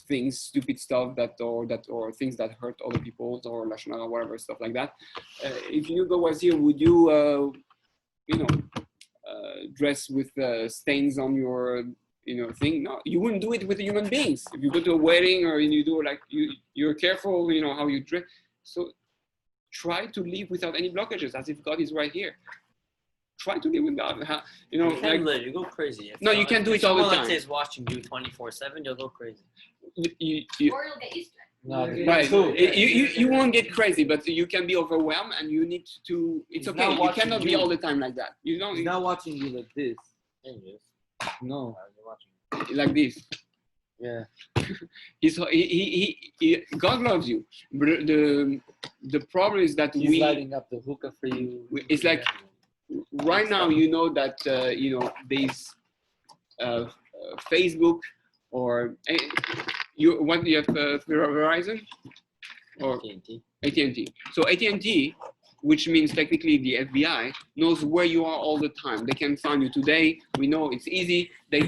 things, stupid stuff or things that hurt other people or lashon hara, whatever, stuff like that? If you knew God was here, would you, dress with stains on your thing? No, you wouldn't do it with human beings. If you go to a wedding or you do you're careful, how you dress. So try to live without any blockages, as if God is right here. Try to live with God. You go crazy. No, you can't do it all the time. Someone is watching you 24/7, you'll go crazy. Or you'll get used to it. No, Right. You won't get crazy, but you can be overwhelmed, and you need to. It's He's okay. not You cannot be you. all the time like that. You know, He's not watching you like this. No, like this. yeah. God loves you. But the problem is that He's lighting up the hookah for you. It's like right now, that there's Facebook or what do you have, Verizon or AT&T. So AT&T, which means technically the FBI, knows where you are all the time. They can find you today. We know it's easy. They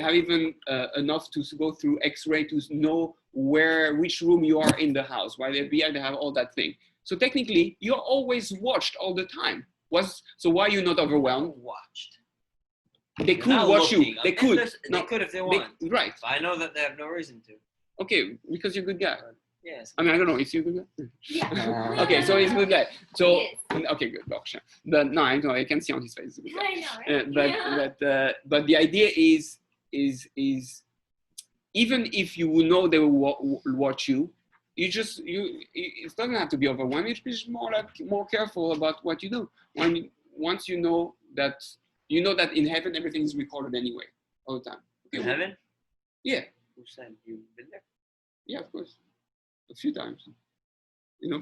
have even enough to go through X-ray to know which room you are in the house. While the FBI, they have all that thing. So technically, you're always watched all the time. So why are you not overwhelmed? Watched. They could watch you. They could. They could if they want. Right. But I know that they have no reason to. Okay, because you're a good guy. Yes. I mean, I don't know. Is he a good guy? Yeah. Okay, so he's a good guy. So He okay, good. But no, I can see on his face. He's a good guy. I know, right? But the idea is even if you know they will watch you, it doesn't have to be overwhelming. It's just more careful about what you do. Once you know that in heaven everything is recorded anyway all the time. Okay, In heaven? Yeah. Who said you've been there? Yeah, of course. A few times.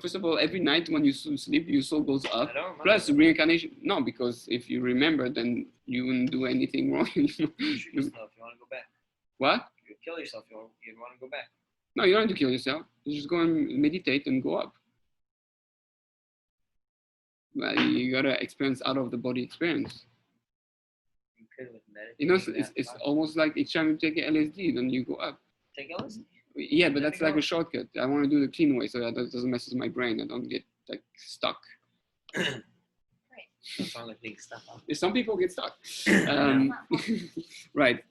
First of all, every night when you sleep, your soul goes up. I don't remember. Plus reincarnation. No, because if you remember, then you wouldn't do anything wrong. You shoot yourself if you want to go back. What? You kill yourself if you want to go back. No, you don't have to kill yourself. You just go and meditate and go up. Well, you gotta experience out of the body experience. You could with meditation. It's almost like each time you take LSD, then you go up. Take LSD. Yeah, but that's like a shortcut. I want to do the clean way so that doesn't mess with my brain. I don't get stuck. That's not like being stuck on. Some people get stuck. Right.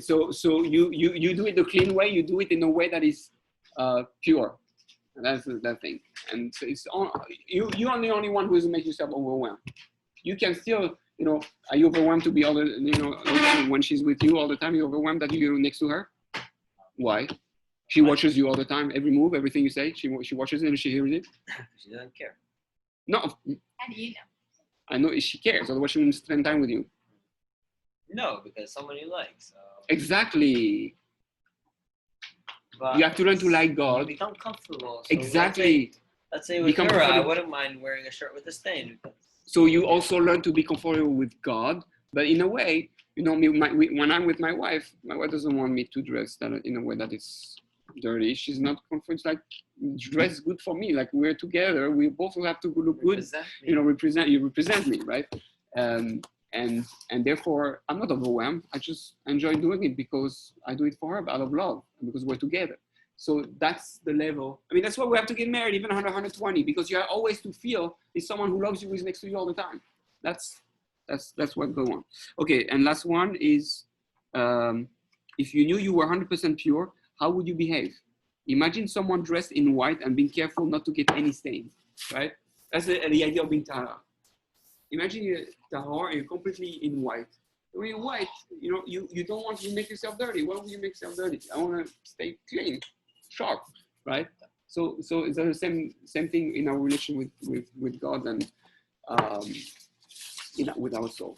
So you do it the clean way. You do it in a way that is pure. And that's that thing. And so you are the only one who doesn't make yourself overwhelmed. You can still, are you overwhelmed to be all the when she's with you all the time? You're overwhelmed that you're next to her. Why? She watches you all the time. Every move, everything you say, she watches it and she hears it. She doesn't care. No. How do you know? I know she cares. Otherwise, she wouldn't spend time with you. No, because someone you like. So. Exactly. But you have to learn to like God. You become comfortable. So Exactly. Let's say with her, I wouldn't mind wearing a shirt with a stain. So you also learn to be comfortable with God, but in a way, when I'm with my wife doesn't want me to dress that in a way that is dirty. She's not comfortable. It's like dress good for me. Like we're together. We both have to look good. You represent me, right? And therefore I'm not overwhelmed. I just enjoy doing it because I do it for her out of love and because we're together. So that's the level. I mean, that's why we have to get married, even 120, because you have always to feel is someone who loves you, who is next to you all the time. That's what goes on. Okay, and last one is, if you knew you were 100% pure, how would you behave? Imagine someone dressed in white and being careful not to get any stains, right? That's the idea of being Tahara. Imagine you're Tahara and you're completely in white. When you're white, you don't want to make yourself dirty. Why would you make yourself dirty? I want to stay clean, sharp, right? So it's the same thing in our relation with God and with our soul.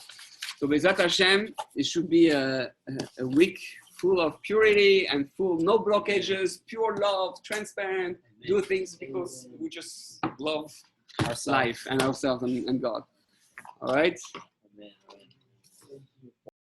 So Bezat Hashem, it should be a week full of purity and full no blockages, pure love, transparent, do things because we just love life and ourselves and God. All right? Amen.